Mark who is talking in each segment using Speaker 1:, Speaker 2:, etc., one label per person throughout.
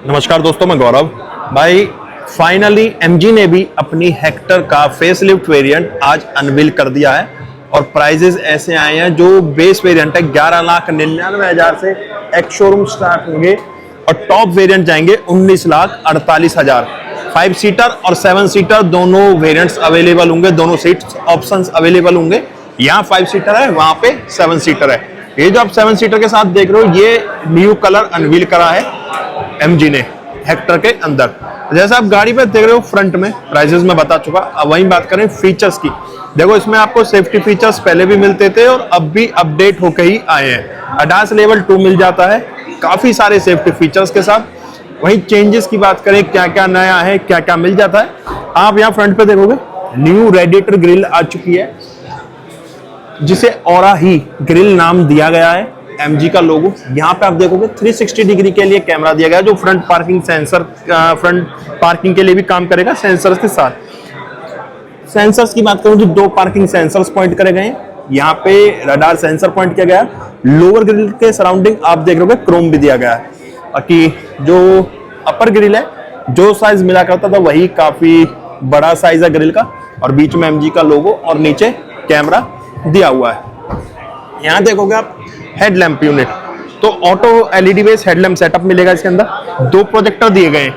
Speaker 1: नमस्कार दोस्तों, मैं गौरव भाई। फाइनली एमजी ने भी अपनी हेक्टर का फेसलिफ्ट वेरिएंट आज अनवील कर दिया है और प्राइजेस ऐसे आए हैं। जो बेस वेरिएंट है 11,99,000 से एक्स शोरूम स्टार्ट होंगे और टॉप वेरिएंट जाएंगे 19,48,000। 5 सीटर और 7 सीटर दोनों वेरिएंट्स अवेलेबल होंगे, दोनों सीट्स ऑप्शंस अवेलेबल होंगे। यहाँ 5 सीटर है, वहां पे 7 सीटर है। ये जो आप 7 सीटर के साथ देख रहे हो, ये न्यू कलर अनवील करा है एमजी ने हेक्टर के अंदर। जैसे आप गाड़ी पे देख रहे हो, फ्रंट में प्राइसेस में बता चुका। अब वहीं बात करें फीचर्स की। देखो, इसमें आपको सेफ्टी फीचर्स पहले भी मिलते थे और अब भी अपडेट होकर ही आए हैं। अडास लेवल 2 मिल जाता है काफी सारे सेफ्टी फीचर्स के साथ। वहीं चेंजेस की बात करें, क्या क्या नया है, क्या क्या मिल जाता है, आप यहाँ फ्रंट पे देखोगे न्यू रेडिएटर ग्रिल आ चुकी है, जिसे ऑरा ही ग्रिल नाम दिया गया है। एमजी का लोगो यहाँ पे आप देखोगे 360 डिग्री के लिए कैमरा दिया गया है, जो front parking sensor, front parking के लिए भी काम करेगा सेंसर्स के साथ। सेंसर्स की बात करूं तो 2 पार्किंग सेंसर्स पॉइंट करे गए हैं। यहाँ पे रडार सेंसर पॉइंट किया गया है। लोअर ग्रिल के सराउंडिंग आप देख रहे हो क्रोम भी दिया गया है। बाकी जो अपर ग्रिल है, जो साइज मिला करता था वही काफी बड़ा साइज है ग्रिल का, और बीच में एमजी का लोगो और नीचे कैमरा दिया हुआ है। यहाँ देखोगे आप हेडलैम्प यूनिट, तो auto LED based headlamp setup मिलेगा इसके अंदर। 2 प्रोजेक्टर दिए गए हैं,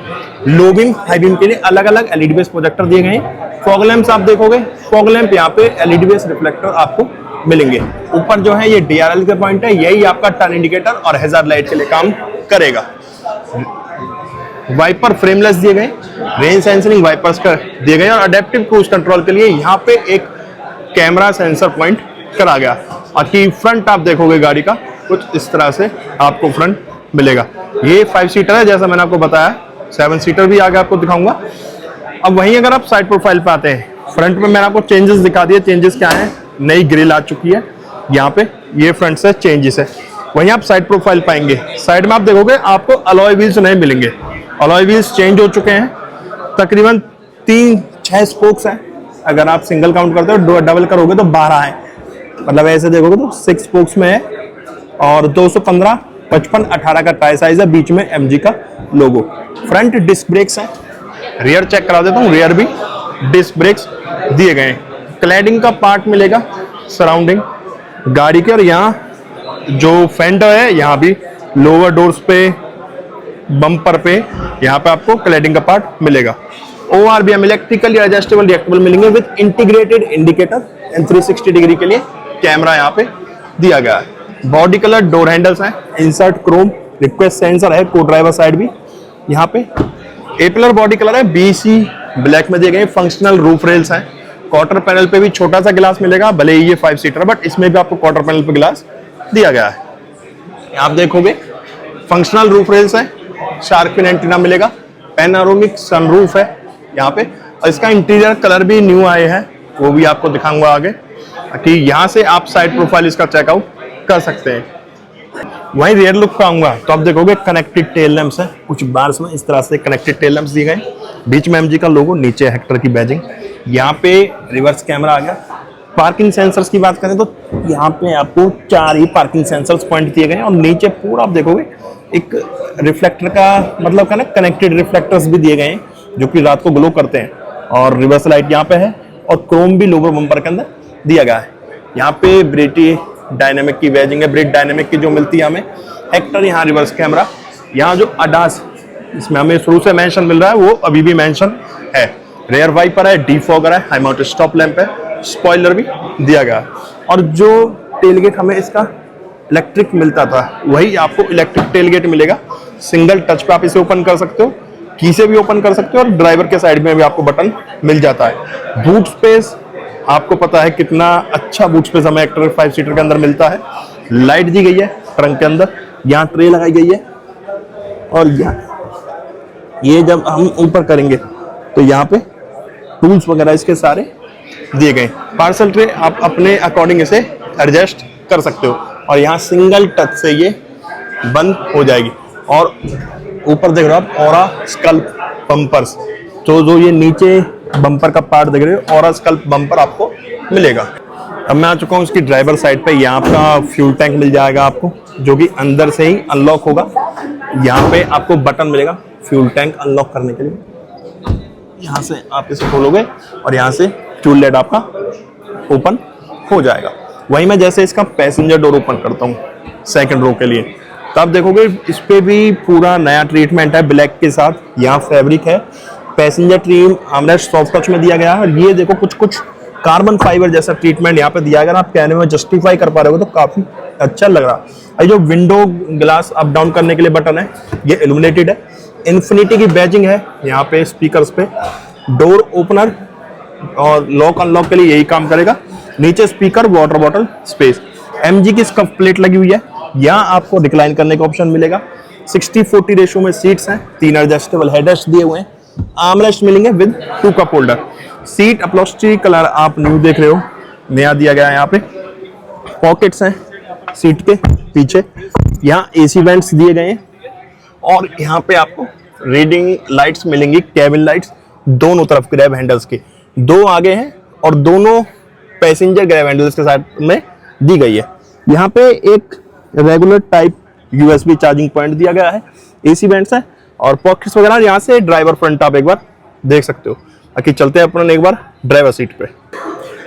Speaker 1: लो बीम हाई बीम के लिए अलग अलग एलईडी बेस्ड प्रोजेक्टर दिए गए हैं। फॉग लैंप्स आप देखोगे, फॉग लैंप यहाँ पे एलईडी बेस्ड रिफ्लेक्टर आपको मिलेंगे। ऊपर जो है ये डीआरएल के पॉइंट है, यही आपका टर्न इंडिकेटर और हैजार्ड लाइट के लिए काम करेगा। वाइपर फ्रेमलेस दिए गए, रेन सेंसिंग वाइपर्स का दिए गए और अडेप्टिव क्रूज कंट्रोल के लिए यहाँ पे एक कैमरा सेंसर पॉइंट करा गया। बाकी फ्रंट आप देखोगे गाड़ी का कुछ इस तरह से आपको फ्रंट मिलेगा। ये 5 सीटर है, जैसा मैंने आपको बताया। 7 सीटर भी आगे आपको दिखाऊंगा। अब वहीं अगर आप साइड प्रोफाइल पे आते हैं, फ्रंट में मैंने आपको चेंजेस दिखा दिए। चेंजेस क्या है, नई ग्रिल आ चुकी है यहाँ पे, ये फ्रंट से चेंजेस है। वहीं आप साइड प्रोफाइल पाएंगे, साइड में आप देखोगे आपको अलॉय व्हील्स नहीं मिलेंगे। अलॉय व्हील्स चेंज हो चुके हैं। तकरीबन 3-6 स्पोक्स हैं। अगर आप सिंगल काउंट करते हो, डबल करोगे तो 12 है। मतलब ऐसे देखोगे तो 6 स्पोक्स में है और 215, 55, 18 का टायर साइज है। बीच में एमजी का लोगो। फ्रंट डिस्क ब्रेक्स है। रियर चेक करा देता हूँ, रियर भी डिस्क ब्रेक्स दिए गए हैं। क्लैडिंग का पार्ट मिलेगा सराउंडिंग गाड़ी के, और यहाँ जो फेंडर है, यहाँ भी लोअर डोर्स पे, बम्पर पे, यहाँ पे आपको क्लैडिंग का पार्ट मिलेगा। ORBM इलेक्ट्रिकली एडजस्टेबल रिएक्टेबल मिलेंगे with integrated indicator and 360 degree के लिए कैमरा यहाँ पे दिया गया है। बॉडी कलर डोर हैंडल्स हैं, इंसर्ट क्रोम, रिक्वेस्ट सेंसर है, को ड्राइवर साइड भी यहाँ पे। ए पिलर बॉडी कलर है, BC ब्लैक में दिए गए। फंक्शनल रूफ रेल्स हैं। क्वार्टर पैनल पे भी छोटा सा गिलास मिलेगा, भले ही ये 5 सीटर, बट इसमें भी आपको क्वार्टर पैनल पे गिलास दिया गया है। आप देखोगे फंक्शनल रूफ रेल्स है, शार्क फिन एंटीना मिलेगा, पैनोरामिक सनरूफ है यहाँ पे, और इसका इंटीरियर कलर भी न्यू आए हैं, वो भी आपको दिखाऊंगा आगे कि यहाँ से आप साइड प्रोफाइल इसका चेकआउट कर सकते हैं। वहीं रियर लुक पे आऊंगा तो आप देखोगे कनेक्टेड टेल लैंप्स है, कुछ बार्स में इस तरह से कनेक्टेड टेल लैंप्स दिए गए। बीच में एमजी का लोगो, नीचे हेक्टर की बैजिंग। यहाँ पे रिवर्स कैमरा आ गया। पार्किंग सेंसर्स की बात करें तो यहाँ पे आपको 4 ही पार्किंग सेंसर्स पॉइंट दिए गए हैं, और नीचे पूरा आप देखोगे एक रिफ्लेक्टर का मतलब का ना कनेक्टेड रिफ्लेक्टर्स भी दिए गए हैं, जो कि रात को ग्लो करते हैं। और रिवर्स लाइट यहाँ पे है, और क्रोम भी लोअर बम्पर के अंदर दिया गया है। यहाँ पे ब्रिटिश डायनेमिक की बैजिंग है, ब्रिट डायनेमिक की जो मिलती है हमें। हेक्टर यहाँ रिवर्स कैमरा। यहाँ जो अडास इसमें हमें शुरू से मेंशन मिल रहा है, वो अभी भी मेंशन है। रेयर वाइपर है, डिफॉगर है, हाई माउंटेड स्टॉप लैंप है, स्पॉइलर भी दिया गया है। और जो टेलगेट हमें इसका इलेक्ट्रिक मिलता था, वही आपको इलेक्ट्रिक टेलगेट मिलेगा। सिंगल टच पे आप इसे ओपन कर सकते हो, की से भी ओपन कर सकते हो, और ड्राइवर के साइड में भी आपको बटन मिल जाता है। बूट स्पेस आपको पता है कितना अच्छा बूट स्पेस हमें हेक्टर 5 सीटर के अंदर मिलता है। लाइट दी गई है ट्रंक के अंदर, यहाँ ट्रे लगाई गई है, और यहाँ ये जब हम ऊपर करेंगे तो यहाँ पे टूल्स वगैरह इसके सारे दिए गए। पार्सल ट्रे आप अपने अकॉर्डिंग इसे एडजस्ट कर सकते हो, और यहाँ सिंगल टच से ये बंद हो जाएगी। और ऊपर देख रहे हो आप ऑरा स्कल्प बम्पर्स, तो जो ये नीचे बम्पर का पार्ट देख रहे हो, ऑरा स्कल्प बम्पर आपको मिलेगा। अब मैं आ चुका हूँ इसकी ड्राइवर साइड पे। यहाँ आपका फ्यूल टैंक मिल जाएगा आपको, जो कि अंदर से ही अनलॉक होगा। यहाँ पे आपको बटन मिलेगा फ्यूल टैंक अनलॉक करने के लिए। यहाँ से आप इसे खोलोगे और यहाँ से फ्यूल लेड आपका ओपन हो जाएगा। वहीं मैं जैसे इसका पैसेंजर डोर ओपन करता हूँ सेकंड रो के लिए, तब देखोगे इस पे भी पूरा नया ट्रीटमेंट है ब्लैक के साथ। यहाँ फैब्रिक है, passenger trim armrest soft touch में दिया गया है। और ये देखो कुछ कुछ कार्बन फाइबर जैसा ट्रीटमेंट यहाँ पे दिया गया। आप कहने में जस्टिफाई कर पा रहे हो तो काफी अच्छा लग रहा है। जो विंडो ग्लास अप डाउन करने के लिए बटन है ये इल्यूमिनेटेड है। इन्फिनिटी की बैजिंग है यहाँ पे स्पीकर्स पे। डोर ओपनर और लॉक अनलॉक के लिए यही काम करेगा। नीचे speaker, water bottle, space. MG की स्कफ प्लेट लगी हुई है। यहाँ आपको रिक्लाइन करने का ऑप्शन मिलेगा। 60-40 रेशो में सीट्स हैं। 3 एडजस्टेबल हेडरेस्ट दिए हुए हैं। आर्मरेस्ट मिलेंगे with 2 cup holder. Seat upholstery colour आप न्यू देख रहे हो, नया दिया गया है। यहाँ पे पॉकेट्स हैं सीट के पीछे। यहाँ एसी वेंट्स दिए गए हैं और यहाँ पे आपको रीडिंग लाइट्स मिलेंगी, केबिन लाइट्स दोनों तरफ ग्रैब हैंडल्स के। 2 आगे हैं और दोनों पैसेंजर ग्रैब हैंडल्स के साथ में दी गई है। यहाँ पे एक regular type USB charging point दिया गया है। एसी वेंट्स है और पॉकेट्स वगैरह। यहाँ से ड्राइवर फ्रंट आप एक बार देख सकते हो। बाकी चलते हैं अपन एक बार ड्राइवर सीट पे।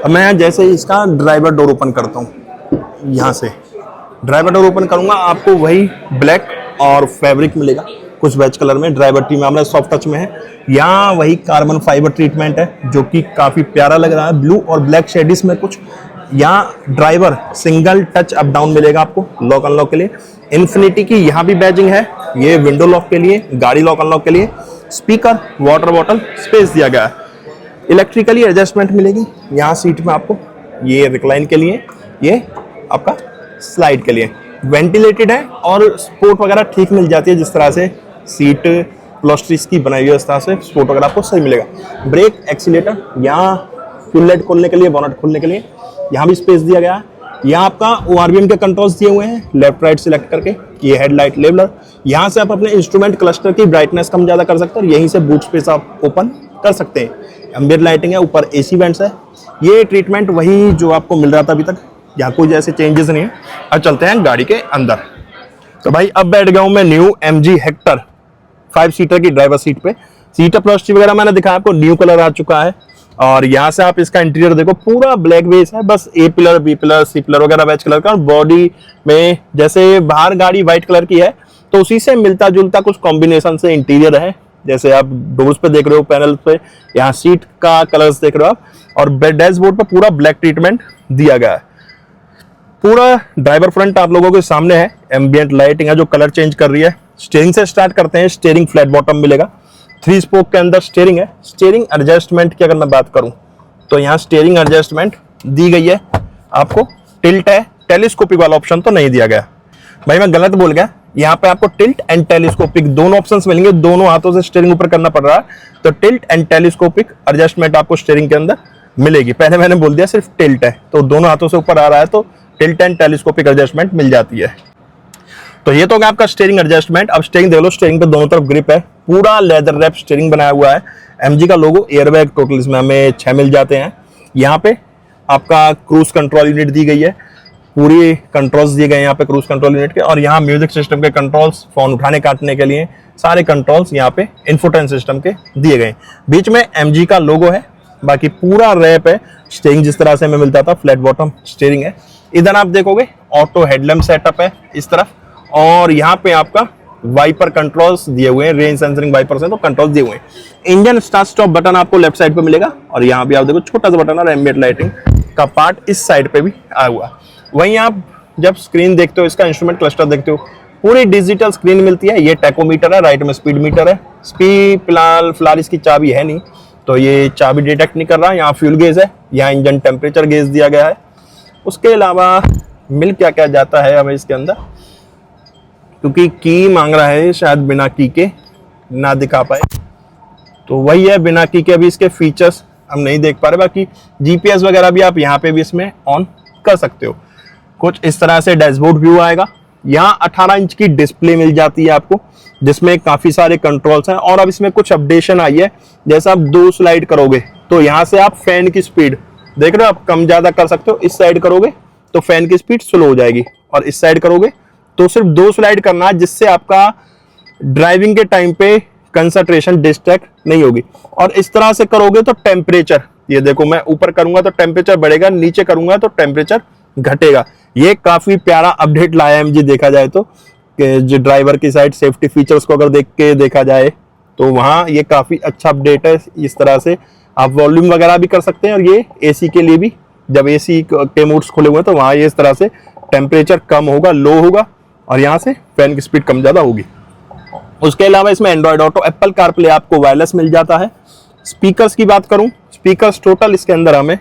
Speaker 1: अब मैं जैसे इसका ड्राइवर डोर ओपन करता हूँ, यहाँ से ड्राइवर डोर ओपन करूंगा, आपको वही ब्लैक और फैब्रिक मिलेगा कुछ वेज कलर में। ड्राइवर टीम हमारा सॉफ्ट टच में है। यहाँ वही कार्बन फाइबर ट्रीटमेंट है जो कि काफी प्यारा लग रहा है। ब्लू और ब्लैक शेडिस में कुछ। यहाँ driver single touch up down मिलेगा आपको लॉक अनलॉक के लिए। इन्फिनिटी की यहाँ भी बैजिंग है। ये विंडो लॉक के लिए, गाड़ी लॉक अनलॉक के लिए। स्पीकर, वाटर बॉटल, स्पेस दिया गया है। इलेक्ट्रिकली एडजस्टमेंट मिलेगी यहाँ सीट में आपको। ये रिक्लाइन के लिए, ये आपका स्लाइड के लिए। वेंटिलेटेड है और स्पोर्ट वगैरह ठीक मिल जाती है। जिस तरह से सीट प्लास्टिक की बनाई हुई है उस तरह से स्पोर्ट वगैरह आपको सही मिलेगा। ब्रेक, एक्सीलेटर, यहाँ फ्यूल लाइट खोलने के लिए, बोनट खोलने के लिए यहाँ भी स्पेस दिया गया है। यहाँ आपका ORVM के कंट्रोल्स दिए हुए हैं लेफ्ट राइट सिलेक्ट करके। ये हेडलाइट लेवलर। यहाँ से आप अपने इंस्ट्रूमेंट क्लस्टर की ब्राइटनेस कम ज्यादा कर सकते हैं। यहीं से बूट स्पेस आप ओपन कर सकते हैं। एम्बिएंट लाइटिंग है, ऊपर एसी वेंट्स है। ये ट्रीटमेंट वही जो आपको मिल रहा था अभी तक, यहाँ कोई जैसे चेंजेस नहीं है। अब चलते हैं गाड़ी के अंदर। तो भाई अब बैठ गया हूँ मैं न्यू MG हेक्टर 5 सीटर की ड्राइवर सीट पे। सीट अपॉल्स्ट्री वगैरह मैंने दिखाया आपको, न्यू कलर आ चुका है। और यहाँ से आप इसका इंटीरियर देखो, पूरा ब्लैक बेस है। बस A pillar, B pillar, C pillar वगैरह वेज कलर का। बॉडी में जैसे बाहर गाड़ी व्हाइट कलर की है तो उसी से मिलता जुलता कुछ कॉम्बिनेशन से इंटीरियर है। जैसे आप डोर्स पे देख रहे हो, पैनल पे, यहाँ सीट का कलर्स देख रहे हो आप। और डैशबोर्ड पे पूरा ब्लैक ट्रीटमेंट दिया गया है। पूरा ड्राइवर फ्रंट आप लोगों के सामने है। एम्बिएंट लाइटिंग है जो कलर चेंज कर रही है। स्टीयरिंग से स्टार्ट करते हैं। स्टीयरिंग फ्लैट बॉटम मिलेगा। 3 स्पोक के अंदर स्टीयरिंग है। स्टीयरिंग एडजस्टमेंट की अगर मैं बात करूं तो यहाँ स्टीयरिंग एडजस्टमेंट दी गई है आपको। टिल्ट है, टेलीस्कोपिक वाला ऑप्शन तो नहीं दिया गया। भाई मैं गलत बोल गया, यहाँ पे आपको टिल्ट एंड टेलीस्कोपिक दोनों ऑप्शंस मिलेंगे। दोनों हाथों से स्टीयरिंग ऊपर करना पड़ रहा है तो टिल्ट एंड टेलीस्कोपिक एडजस्टमेंट आपको स्टीयरिंग के अंदर मिलेगी। पहले मैंने बोल दिया सिर्फ टिल्ट है, तो दोनों हाथों से ऊपर आ रहा है तो टिल्ट एंड टेलीस्कोपिक एडजस्टमेंट मिल जाती है। तो ये तो होगा आपका स्टीयरिंग एडजस्टमेंट। अब स्टीयरिंग देख लो, स्टीयरिंग पे दोनों तरफ ग्रिप है। पूरा लेदर रैप स्टीयरिंग बनाया हुआ है। MG का लोगो, एयरबैग टोटल इसमें हमें 6 मिल जाते हैं। यहाँ पे आपका क्रूज कंट्रोल यूनिट दी गई है। पूरी कंट्रोल्स दिए गए हैं यहाँ पे क्रूज कंट्रोल यूनिट के। और यहाँ म्यूजिक सिस्टम के कंट्रोल्स, फोन उठाने काटने के लिए सारे कंट्रोल्स यहाँ पे इंफोटेन सिस्टम के दिए गए। बीच में MG का लोगो है। बाकी पूरा रैप है। स्टीयरिंग जिस तरह से हमें मिलता था, फ्लैट बॉटम स्टीयरिंग है। इधर आप देखोगे ऑटो हेडलैम्प सेटअप है इस तरफ। और यहाँ पे आपका वाइपर कंट्रोल्स दिए हुए हैं। रेन सेंसरिंग वाइपर्स हैं तो कंट्रोल्स दिए हुए हैं। इंजन स्टार्ट स्टॉप बटन आपको लेफ्ट साइड पे मिलेगा। और यहाँ भी आप देखो छोटा सा बटन और एम्बिएंट लाइटिंग का पार्ट इस साइड पे भी आया हुआ। वहीं आप जब स्क्रीन देखते हो, इसका इंस्ट्रूमेंट क्लस्टर देखते हो, पूरी डिजिटल स्क्रीन मिलती है। ये टैकोमीटर है, राइट में स्पीड मीटर है। स्पीड फिलहाल इसकी चाबी है नहीं तो ये चाबी डिटेक्ट नहीं कर रहा। यहाँ फ्यूल गेज है, यहाँ इंजन टेम्परेचर गेज दिया गया है। उसके अलावा मिल क्या क्या जाता है हमें इसके अंदर, क्योंकि की मांग रहा है, शायद बिना की के ना दिखा पाए तो वही है। बिना की के अभी इसके फीचर्स हम नहीं देख पा रहे। बाकी GPS वगैरह भी आप यहाँ पे भी इसमें ऑन कर सकते हो। कुछ इस तरह से डैशबोर्ड व्यू आएगा। यहाँ 18 इंच की डिस्प्ले मिल जाती है आपको, जिसमें काफी सारे कंट्रोल्स हैं। और अब इसमें कुछ अपडेशन आई है। जैसे आप 2 स्लाइड करोगे तो यहाँ से आप फैन की स्पीड देख रहे हो, आप कम ज्यादा कर सकते हो। इस साइड करोगे तो फैन की स्पीड स्लो हो जाएगी और इस साइड करोगे तो सिर्फ 2 स्लाइड करना है, जिससे आपका ड्राइविंग के टाइम पे कंसंट्रेशन डिस्ट्रैक्ट नहीं होगी। और इस तरह से करोगे तो टेम्परेचर, ये देखो मैं ऊपर करूंगा तो टेम्परेचर बढ़ेगा, नीचे करूंगा तो टेम्परेचर घटेगा। ये काफी प्यारा अपडेट लाया एमजी देखा जाए तो, कि जो ड्राइवर की साइड सेफ्टी फीचर्स को अगर देख के देखा जाए तो वहाँ ये काफी अच्छा अपडेट है। इस तरह से आप वॉल्यूम वगैरह भी कर सकते हैं, और ये एसी के लिए भी, जब एसी के मोड्स खुले हुए हैं तो वहाँ ये इस तरह से टेम्परेचर कम होगा, लो होगा, और यहाँ से फैन की स्पीड कम ज्यादा होगी। उसके अलावा इसमें एंड्रॉइड ऑटो, एप्पल कारप्ले आपको वायरलेस मिल जाता है। स्पीकर्स की बात करूं, स्पीकर्स टोटल इसके अंदर हमें,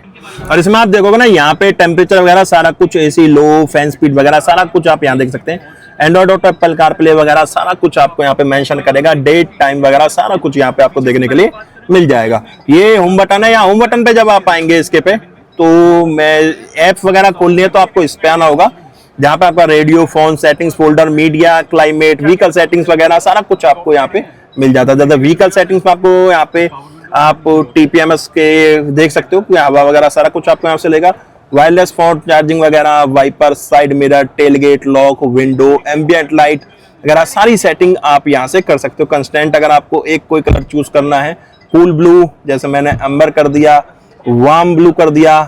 Speaker 1: और इसमें आप देखोगे ना यहाँ पे टेम्परेचर वगैरह सारा कुछ, एसी लो, फैन स्पीड वगैरह सारा कुछ आप यहाँ देख सकते हैं। एंड्रॉइड ऑटो, एप्पल कारप्ले वगैरह सारा कुछ आपको यहाँ पे मेंशन करेगा, डेट टाइम वगैरह सारा कुछ यहाँ पे आपको देखने के लिए मिल जाएगा। ये होम बटन है, यहाँ होम बटन पे जब आप आएंगे इसके पे, तो मैं ऐप वगैरह खोलनी है तो आपको इस पे आना होगा, जहाँ पे आपका radio, phone settings folder, media, climate, vehicle settings वगैरह सारा कुछ आपको यहाँ पे मिल जाता है। ज्यादा व्हीकल सेटिंग्स में आपको यहाँ पे आप टीपीएमएस के देख सकते हो, हवा वगैरह सारा कुछ आपको यहाँ से लेगा। वायरलेस फोन चार्जिंग वगैरह, wiper, side mirror, tailgate lock, window, ambient light वगैरह सारी सेटिंग आप यहाँ से कर सकते हो। कंस्टेंट अगर आपको एक कोई कलर चूज करना है, कूल ब्लू जैसे मैंने अंबर कर दिया, वार्म ब्लू कर दिया,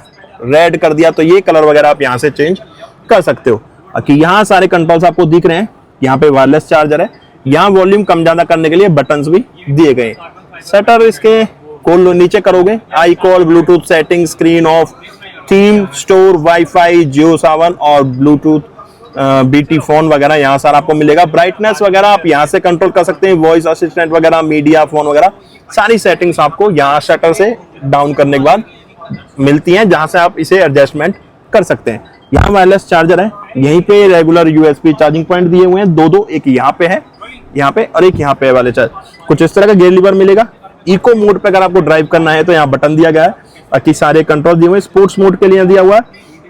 Speaker 1: रेड कर दिया, तो ये कलर वगैरह आप यहाँ से चेंज कर सकते हो। कि यहाँ सारे कंट्रोल्स आपको दिख रहे हैं। यहाँ पे वायरलेस चार्जर है, यहाँ वॉल्यूम कम ज्यादा करने के लिए बटन्स भी दिए गए हैं। शटर इसके खोल लो, नीचे करोगे I call, bluetooth setting, screen off, theme, store, wifi, Jio Saavn और ब्लूटूथ बीटी फोन वगैरह यहाँ सारा आपको मिलेगा। ब्राइटनेस वगैरह आप यहाँ से कंट्रोल कर सकते हैं, वॉइस असिस्टेंट वगैरह, मीडिया, फोन वगैरह सारी सेटिंग्स आपको यहाँ शटर से डाउन करने के बाद मिलती हैं, जहां से आप इसे एडजस्टमेंट कर सकते हैं। यहाँ वायरलेस चार्जर है, यहीं पे रेगुलर यूएसबी चार्जिंग पॉइंट दिए हुए हैं, दो, एक यहाँ पे है, यहाँ पे, और एक यहाँ पे वाले चार्ज। कुछ इस तरह का गियर लीवर मिलेगा। इको मोड पे अगर आपको ड्राइव करना है तो यहाँ बटन दिया गया है, बाकी सारे कंट्रोल दिए हुए। स्पोर्ट्स मोड के लिए दिया हुआ है,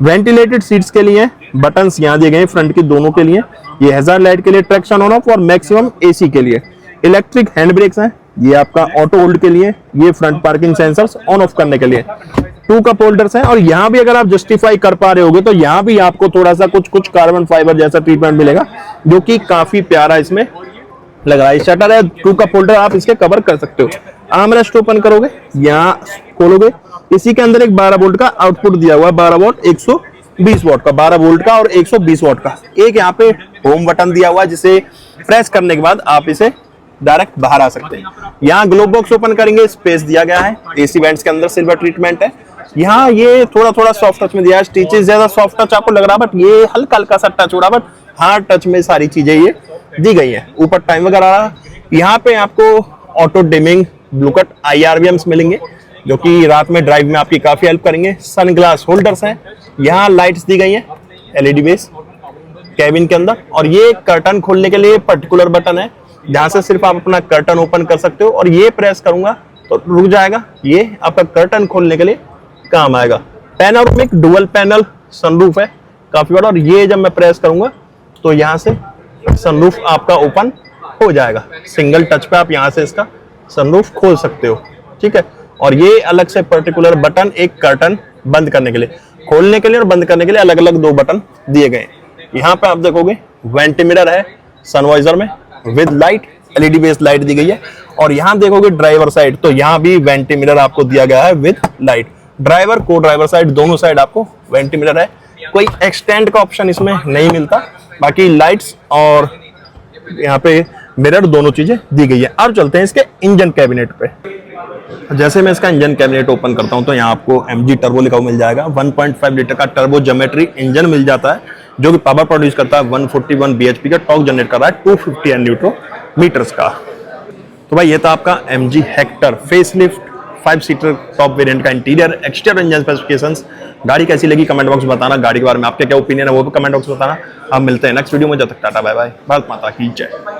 Speaker 1: वेंटिलेटेड सीट्स के लिए बटन्स यहाँ दिए गए फ्रंट की दोनों के लिए। ये हैजार्ड लाइट के लिए, ट्रैक्शन ऑन ऑफ, और मैक्सिमम एसी के लिए। इलेक्ट्रिक हैंड ब्रेक्स हैं, ये आपका ऑटो होल्ड के लिए, ये front parking sensors on off करने के लिए। 2 कप होल्डर्स हैं, और यहाँ भी अगर आप जस्टिफाई कर पा रहे होगे तो यहाँ भी आपको थोड़ा सा कुछ कार्बन फाइबर जैसा ट्रीटमेंट मिलेगा, जो कि काफी प्यारा इसमें लग रहा है। शटर है, 2 कप होल्डर आप इसके कवर कर सकते हो। आर्मरेस्ट ओपन करोगे, यहाँ खोलोगे, इसी के अंदर एक 12 वोल्ट का आउटपुट दिया हुआ है, 12 वोल्ट 120 वोट का, 12 वोल्ट का और 120 वोट का। एक यहाँ पे होम बटन दिया हुआ है, जिसे प्रेस करने के बाद आप इसे डायरेक्ट बाहर आ सकते हैं। यहाँ ग्लो बॉक्स ओपन करेंगे, स्पेस दिया गया है, एसी वेंट्स के अंदर सिल्वर ट्रीटमेंट है। यहाँ ये थोड़ा सॉफ्ट टच में दिया है, स्टिचेस ज्यादा सॉफ्ट टच आपको लग रहा है, बट ये हल्का सा टच हो रहा है, बट हार्ड टच में सारी चीजें ये दी गई है। ऊपर टाइम वगैरह, यहाँ पे आपको auto dimming blue cut IRVMs मिलेंगे, जो कि रात में ड्राइव में आपकी काफी हेल्प करेंगे। सनग्लास होल्डर्स हैं, यहाँ लाइट्स दी गई हैं LED बेस कैबिन के अंदर, और ये कर्टन खोलने के लिए पर्टिकुलर बटन है, जहां से सिर्फ आप अपना कर्टन ओपन कर सकते हो, और ये प्रेस करूंगा तो रुक जाएगा, ये आपका कर्टन खोलने के लिए काम आएगा। पैनोरामिक डुअल पैनल सनरूफ है, काफी बड़ा, और ये जब मैं प्रेस करूंगा तो यहाँ से सनरूफ आपका ओपन हो जाएगा। सिंगल टच पे आप यहाँ से इसका सनरूफ खोल सकते हो, ठीक है। और ये अलग से पर्टिकुलर बटन एक कर्टन बंद करने के लिए, खोलने के लिए और बंद करने के लिए अलग अलग 2 बटन दिए गए। यहाँ पे आप देखोगे वेंट मिरर है सनवाइजर में with light, LED based light दी गई है। और यहाँ देखोगे ड्राइवर साइड, तो यहाँ भी वेंट मिरर आपको दिया गया है विद लाइट। ड्राइवर को ड्राइवर साइड दोनों साइड आपको वेंट मिरर है। कोई एक्सटेंड का ऑप्शन इसमें नहीं मिलता, बाकी लाइट्स और यहाँ पे मिरर दोनों चीजें दी गई है। अब चलते हैं इसके इंजन कैबिनेट पे। जैसे मैं इसका इंजन कैबिनेट ओपन करता हूं तो यहाँ आपको MG टर्बो लिखा हुआ मिल जाएगा। 1.5 लीटर का टर्बो ज्योमेट्री इंजन मिल जाता है, जो कि पावर प्रोड्यूस करता है 141 bhp का, टॉर्क जनरेट कर रहा है 250 Nm का। तो भाई ये था आपका MG Hector facelift 5 seater top variant का इंटीरियर एक्सटीरियर इंजन स्पेसिफिकेशंस। गाड़ी कैसी लगी कमेंट बॉक्स में बताना, गाड़ी के बारे में आपके क्या ओपिनियन है वो भी कमेंट बॉक्स में बताना। अब मिलते हैं नेक्स्ट वीडियो में, जब तक टाटा बाय बाय, भारत माता की जय।